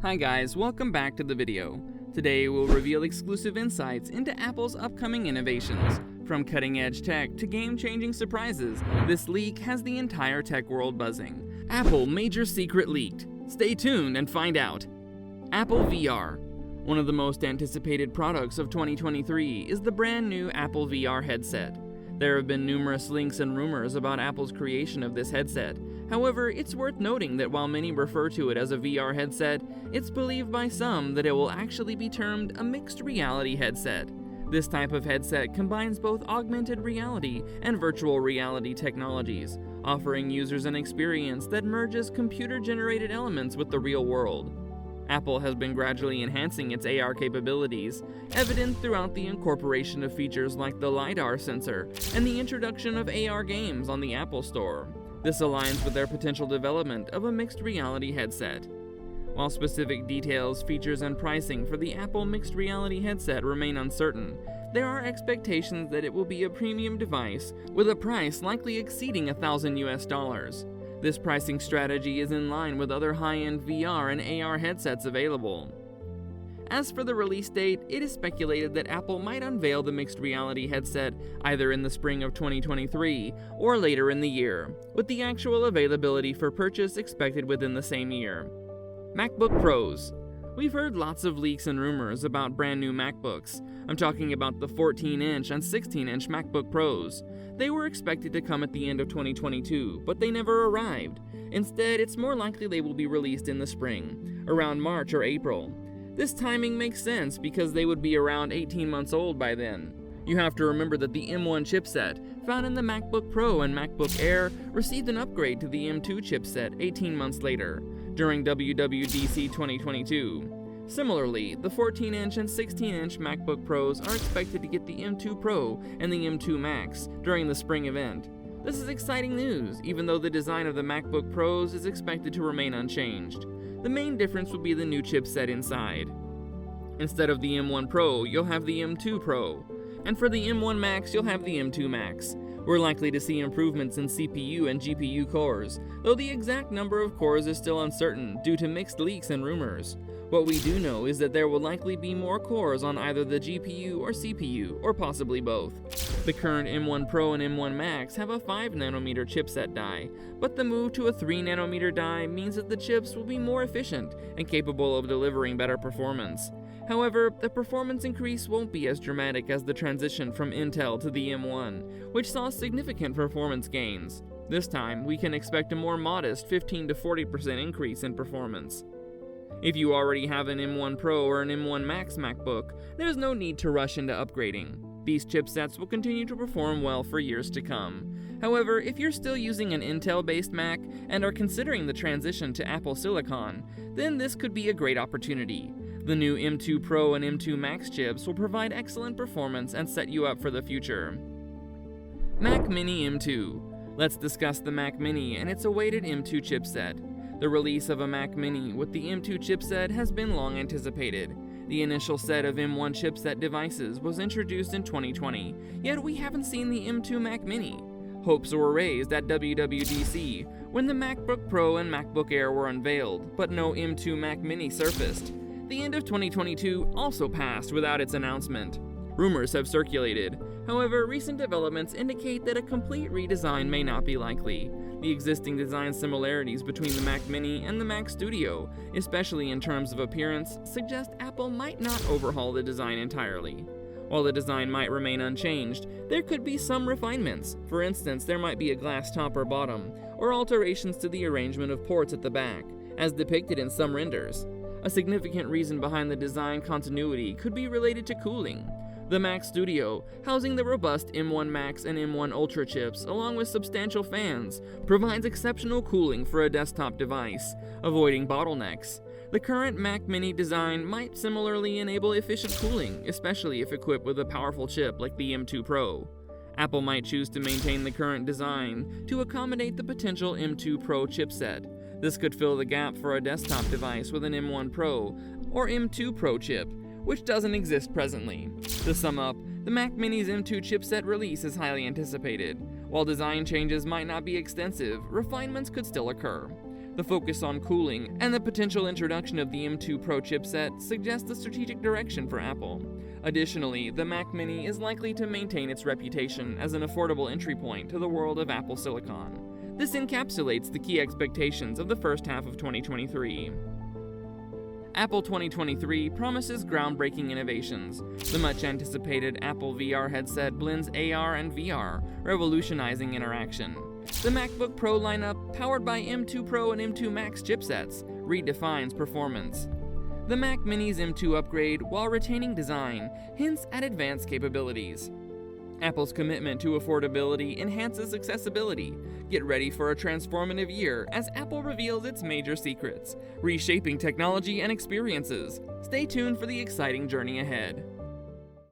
Hi guys, welcome back to the video. Today we'll reveal exclusive insights into Apple's upcoming innovations. From cutting-edge tech to game-changing surprises, this leak has the entire tech world buzzing. Apple major secret leaked. Stay tuned and find out. Apple VR. One of the most anticipated products of 2023 is the brand new Apple VR headset. There have been numerous leaks and rumors about Apple's creation of this headset. However, it's worth noting that while many refer to it as a VR headset, it's believed by some that it will actually be termed a mixed reality headset. This type of headset combines both augmented reality and virtual reality technologies, offering users an experience that merges computer-generated elements with the real world. Apple has been gradually enhancing its AR capabilities, evident throughout the incorporation of features like the LiDAR sensor and the introduction of AR games on the Apple Store. This aligns with their potential development of a mixed reality headset. While specific details, features, and pricing for the Apple mixed reality headset remain uncertain, there are expectations that it will be a premium device with a price likely exceeding $1,000 US. This pricing strategy is in line with other high-end VR and AR headsets available. As for the release date, it is speculated that Apple might unveil the mixed reality headset either in the spring of 2023 or later in the year, with the actual availability for purchase expected within the same year. MacBook Pros. We've heard lots of leaks and rumors about brand new MacBooks. I'm talking about the 14-inch and 16-inch MacBook Pros. They were expected to come at the end of 2022, but they never arrived. Instead, it's more likely they will be released in the spring, around March or April. This timing makes sense because they would be around 18 months old by then. You have to remember that the M1 chipset, found in the MacBook Pro and MacBook Air, received an upgrade to the M2 chipset 18 months later, during WWDC 2022. Similarly, the 14-inch and 16-inch MacBook Pros are expected to get the M2 Pro and the M2 Max during the spring event. This is exciting news, even though the design of the MacBook Pros is expected to remain unchanged. The main difference will be the new chipset inside. Instead of the M1 Pro, you'll have the M2 Pro. And for the M1 Max, you'll have the M2 Max. We're likely to see improvements in CPU and GPU cores, though the exact number of cores is still uncertain due to mixed leaks and rumors. What we do know is that there will likely be more cores on either the GPU or CPU, or possibly both. The current M1 Pro and M1 Max have a 5nm chipset die, but the move to a 3nm die means that the chips will be more efficient and capable of delivering better performance. However, the performance increase won't be as dramatic as the transition from Intel to the M1, which saw significant performance gains. This time, we can expect a more modest 15 to 40% increase in performance. If you already have an M1 Pro or an M1 Max MacBook, there's no need to rush into upgrading. These chipsets will continue to perform well for years to come. However, if you're still using an Intel-based Mac and are considering the transition to Apple Silicon, then this could be a great opportunity. The new M2 Pro and M2 Max chips will provide excellent performance and set you up for the future. Mac Mini M2. Let's discuss the Mac Mini and its awaited M2 chipset. The release of a Mac Mini with the M2 chipset has been long anticipated. The initial set of M1 chipset devices was introduced in 2020, yet we haven't seen the M2 Mac Mini. Hopes were raised at WWDC when the MacBook Pro and MacBook Air were unveiled, but no M2 Mac Mini surfaced. The end of 2022 also passed without its announcement. Rumors have circulated. However, recent developments indicate that a complete redesign may not be likely. The existing design similarities between the Mac Mini and the Mac Studio, especially in terms of appearance, suggest Apple might not overhaul the design entirely. While the design might remain unchanged, there could be some refinements. For instance, there might be a glass top or bottom, or alterations to the arrangement of ports at the back, as depicted in some renders. A significant reason behind the design continuity could be related to cooling. The Mac Studio, housing the robust M1 Max and M1 Ultra chips along with substantial fans, provides exceptional cooling for a desktop device, avoiding bottlenecks. The current Mac Mini design might similarly enable efficient cooling, especially if equipped with a powerful chip like the M2 Pro. Apple might choose to maintain the current design to accommodate the potential M2 Pro chipset. This could fill the gap for a desktop device with an M1 Pro or M2 Pro chip, which doesn't exist presently. To sum up, the Mac Mini's M2 chipset release is highly anticipated. While design changes might not be extensive, refinements could still occur. The focus on cooling and the potential introduction of the M2 Pro chipset suggest the strategic direction for Apple. Additionally, the Mac Mini is likely to maintain its reputation as an affordable entry point to the world of Apple Silicon. This encapsulates the key expectations of the first half of 2023. Apple 2023 promises groundbreaking innovations. The much-anticipated Apple VR headset blends AR and VR, revolutionizing interaction. The MacBook Pro lineup, powered by M2 Pro and M2 Max chipsets, redefines performance. The Mac Mini's M2 upgrade, while retaining design, hints at advanced capabilities. Apple's commitment to affordability enhances accessibility. Get ready for a transformative year as Apple reveals its major secrets, reshaping technology and experiences. Stay tuned for the exciting journey ahead.